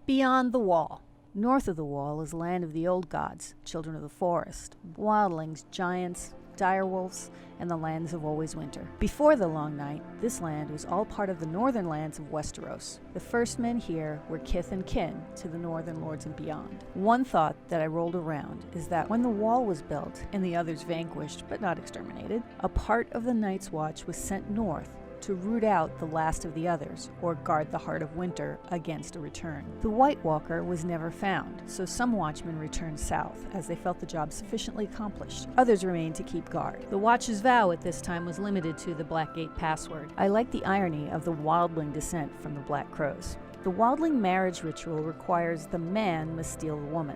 Beyond the wall. North of the wall is land of the old gods, children of the forest, wildlings, giants, direwolves, and the lands of always winter. Before the long night, this land was all part of the northern lands of Westeros. The first men here were kith and kin to the northern lords and beyond. One thought that I rolled around is that when the wall was built and the others vanquished but not exterminated, a part of the Night's Watch was sent north to root out the last of the others, or guard the heart of winter against a return. The White Walker was never found, so some watchmen returned south, as they felt the job sufficiently accomplished. Others remained to keep guard. The Watch's vow at this time was limited to the Blackgate password. I like the irony of the wildling descent from the Black Crows. The wildling marriage ritual requires the man must steal the woman.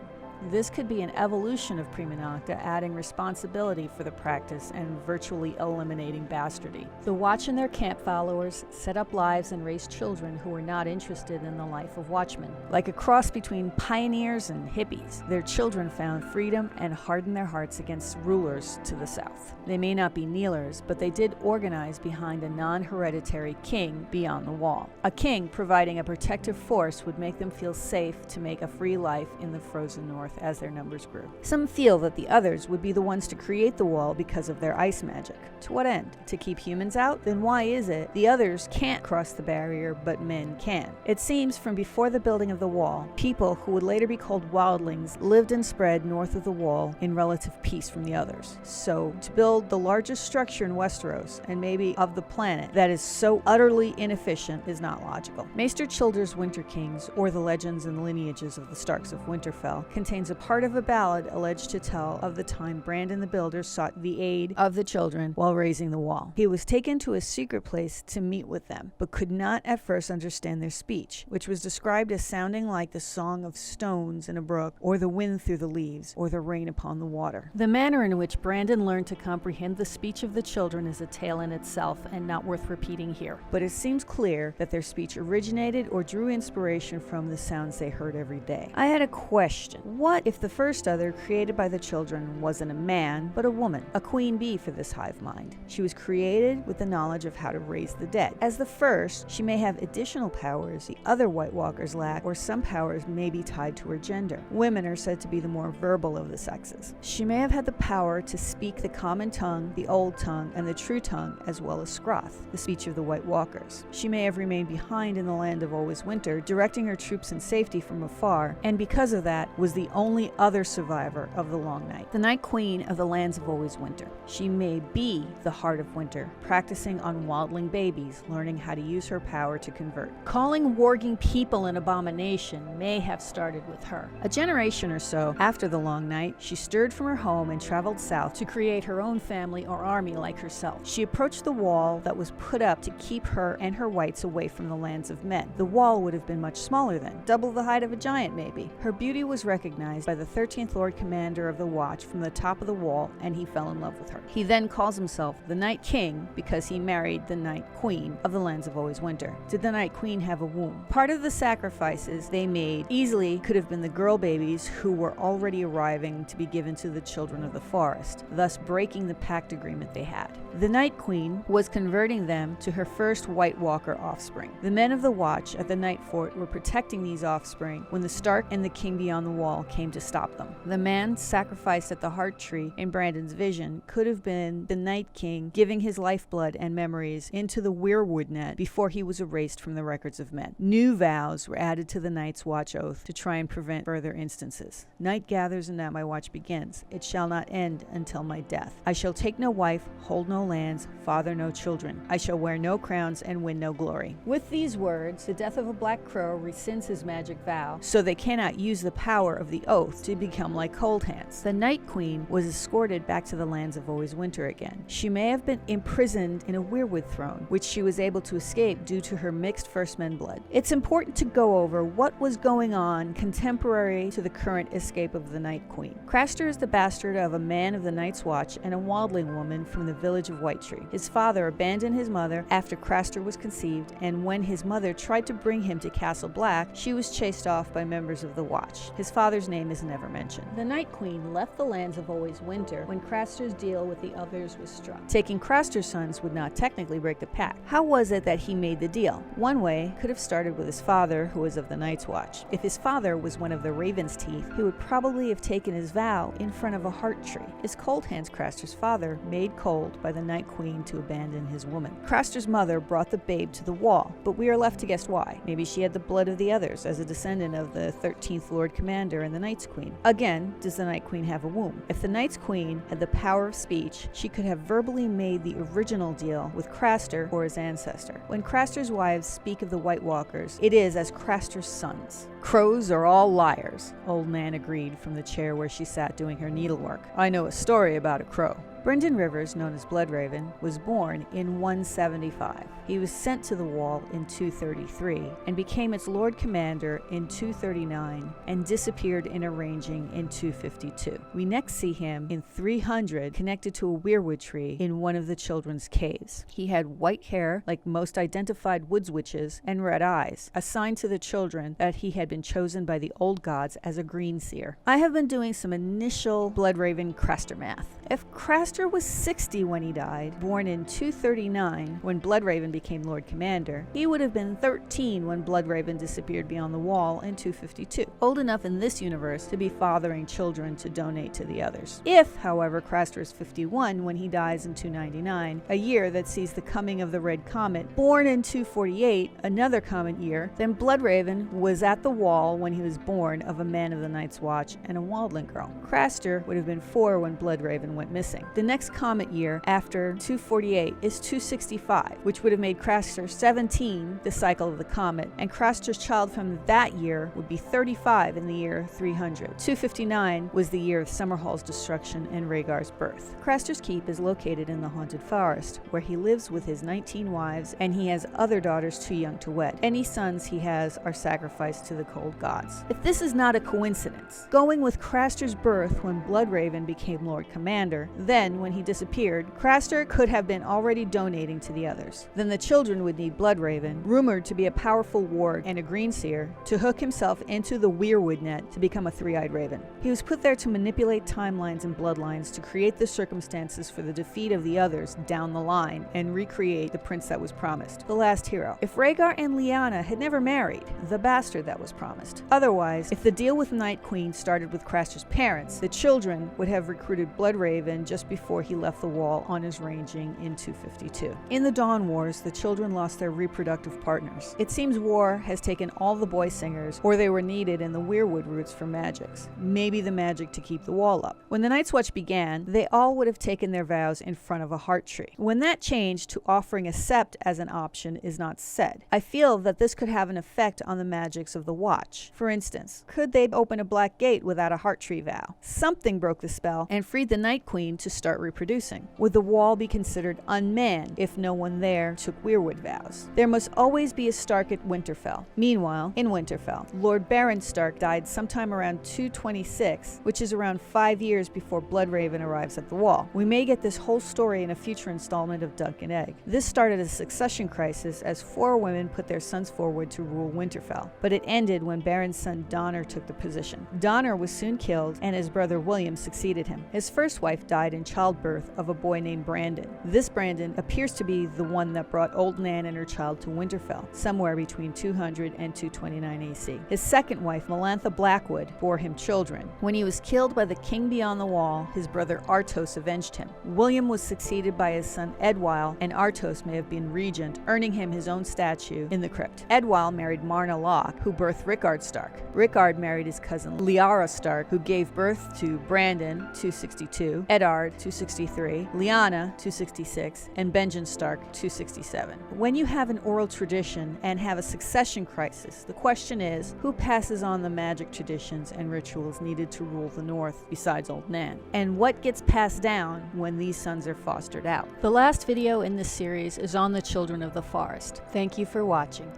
This could be an evolution of prima nocta, adding responsibility for the practice and virtually eliminating bastardy. The Watch and their camp followers set up lives and raised children who were not interested in the life of watchmen. Like a cross between pioneers and hippies, their children found freedom and hardened their hearts against rulers to the south. They may not be kneelers, but they did organize behind a non-hereditary king beyond the wall. A king providing a protective force would make them feel safe to make a free life in the frozen north as their numbers grew. Some feel that the others would be the ones to create the wall because of their ice magic. To what end? To keep humans out? Then why is it the others can't cross the barrier but men can? It seems from before the building of the wall, people who would later be called wildlings lived and spread north of the wall in relative peace from the others. So to build the largest structure in Westeros, and maybe of the planet, that is so utterly inefficient is not logical. Maester Childer's Winter Kings, or the legends and lineages of the Starks of Winterfell, contains a part of a ballad alleged to tell of the time Brandon the Builder sought the aid of the children while raising the wall. He was taken to a secret place to meet with them, but could not at first understand their speech, which was described as sounding like the song of stones in a brook, or the wind through the leaves, or the rain upon the water. The manner in which Brandon learned to comprehend the speech of the children is a tale in itself and not worth repeating here, but it seems clear that their speech originated or drew inspiration from the sounds they heard every day. I had a question. What if the first other created by the children wasn't a man, but a woman, a queen bee for this hive mind? She was created with the knowledge of how to raise the dead. As the first, she may have additional powers the other White Walkers lack, or some powers may be tied to her gender. Women are said to be the more verbal of the sexes. She may have had the power to speak the common tongue, the old tongue, and the true tongue, as well as Scroth, the speech of the White Walkers. She may have remained behind in the land of always winter, directing her troops in safety from afar, and because of that, was the only other survivor of the long night. The Night Queen of the lands of always winter. She may be the heart of winter, practicing on wildling babies, learning how to use her power to convert. Calling warging people an abomination may have started with her. A generation or so after the long night, she stirred from her home and traveled south to create her own family or army like herself. She approached the wall that was put up to keep her and her whites away from the lands of men. The wall would have been much smaller then, double the height of a giant maybe. Her beauty was recognized by the 13th Lord Commander of the Watch from the top of the wall, and he fell in love with her. He then calls himself the Night King because he married the Night Queen of the lands of always winter. Did the Night Queen have a womb? Part of the sacrifices they made easily could have been the girl babies who were already arriving to be given to the children of the forest, thus breaking the pact agreement they had. The Night Queen was converting them to her first White Walker offspring. The men of the Watch at the Night Fort were protecting these offspring when the Stark and the King beyond the wall came to stop them. The man sacrificed at the Heart Tree in Brandon's vision could have been the Night King giving his lifeblood and memories into the weirwood net before he was erased from the records of men. New vows were added to the Night's Watch oath to try and prevent further instances. Night gathers and that my watch begins. It shall not end until my death. I shall take no wife, hold no lands, father no children. I shall wear no crowns and win no glory. With these words, the death of a Black Crow rescinds his magic vow, so they cannot use the power of the oath to become like Coldhands. The Night Queen was escorted back to the lands of always winter again. She may have been imprisoned in a weirwood throne, which she was able to escape due to her mixed First Men blood. It's important to go over what was going on contemporary to the current escape of the Night Queen. Craster is the bastard of a man of the Night's Watch and a wildling woman from the village of Whitetree. His father abandoned his mother after Craster was conceived, and when his mother tried to bring him to Castle Black, she was chased off by members of the Watch. His father's Craster's name is never mentioned. The Night Queen left the lands of Always Winter when Craster's deal with the others was struck. Taking Craster's sons would not technically break the pact. How was it that he made the deal? One way could have started with his father, who was of the Night's Watch. If his father was one of the Raven's Teeth, he would probably have taken his vow in front of a heart tree. Is Coldhands Craster's father made cold by the Night Queen to abandon his woman? Craster's mother brought the babe to the wall, but we are left to guess why. Maybe she had the blood of the others as a descendant of the 13th Lord Commander and the Night's Queen. Again, does the Night Queen have a womb? If the Night's Queen had the power of speech, she could have verbally made the original deal with Craster or his ancestor. When Craster's wives speak of the White Walkers, it is as Craster's sons. Crows are all liars, Old Nan agreed from the chair where she sat doing her needlework. I know a story about a crow. Brynden Rivers, known as Bloodraven, was born in 175. He was sent to the Wall in 233 and became its Lord Commander in 239 and disappeared in a ranging in 252. We next see him in 300 connected to a weirwood tree in one of the children's caves. He had white hair like most identified woods witches and red eyes, a sign to the children that he had been chosen by the old gods as a green seer. I have been doing some initial Bloodraven Craster math. If Craster was 60 when he died, born in 239 when Bloodraven became Lord Commander, he would have been 13 when Bloodraven disappeared beyond the wall in 252, old enough in this universe to be fathering children to donate to the others. If, however, Craster is 51 when he dies in 299, a year that sees the coming of the Red Comet, born in 248, another comet year, then Bloodraven was at the wall when he was born of a man of the Night's Watch and a wildling girl. Craster would have been 4 when Bloodraven went missing. The next comet year after 248 is 265, which would have made Craster 17 the cycle of the comet, and Craster's child from that year would be 35 in the year 300. 259 was the year of Summerhall's destruction and Rhaegar's birth. Craster's Keep is located in the Haunted Forest, where he lives with his 19 wives, and he has other daughters too young to wed. Any sons he has are sacrificed to the cold gods. If this is not a coincidence, going with Craster's birth when Bloodraven became Lord Commander, then, when he disappeared, Craster could have been already donating to the others. Then the children would need Bloodraven, rumored to be a powerful ward and a green seer, to hook himself into the weirwood net to become a three-eyed raven. He was put there to manipulate timelines and bloodlines to create the circumstances for the defeat of the others down the line and recreate the prince that was promised, the last hero. If Rhaegar and Lyanna had never married, the bastard that was promised. Otherwise, if the deal with Night Queen started with Craster's parents, the children would have recruited Bloodraven just before he left the wall on his ranging in 252. In the Dawn Wars, the children lost their reproductive partners. It seems war has taken all the boy singers, or they were needed in the weirwood roots for magics. Maybe the magic to keep the wall up. When the Night's Watch began, they all would have taken their vows in front of a heart tree. When that changed to offering a sept as an option is not said. I feel that this could have an effect on the magics of the Watch. For instance, could they open a black gate without a heart tree vow? Something broke the spell and freed the Night Queen to start reproducing. Would the wall be considered unmanned if no one there took weirwood vows? There must always be a Stark at Winterfell. Meanwhile, in Winterfell, Lord Baron Stark died sometime around 226, which is around 5 years before Bloodraven arrives at the wall. We may get this whole story in a future installment of Dunk and Egg. This started a succession crisis as 4 women put their sons forward to rule Winterfell, but it ended when Baron's son Donner took the position. Donner was soon killed, and his brother William succeeded him. His first wife died in childbirth of a boy named Brandon. This Brandon appears to be the one that brought Old Nan and her child to Winterfell, somewhere between 200 and 229 AC. His second wife, Melantha Blackwood, bore him children. When he was killed by the king beyond the wall, his brother Artos avenged him. William was succeeded by his son Edwyle, and Artos may have been regent, earning him his own statue in the crypt. Edwyle married Marna Locke, who birthed Rickard Stark. Rickard married his cousin Lyanna Stark, who gave birth to Brandon, 262, Eddard, 263, Lyanna, 266, and Benjen Stark, 267. When you have an oral tradition and have a succession crisis, the question is, who passes on the magic traditions and rituals needed to rule the North besides Old Nan? And what gets passed down when these sons are fostered out? The last video in this series is on the Children of the Forest. Thank you for watching.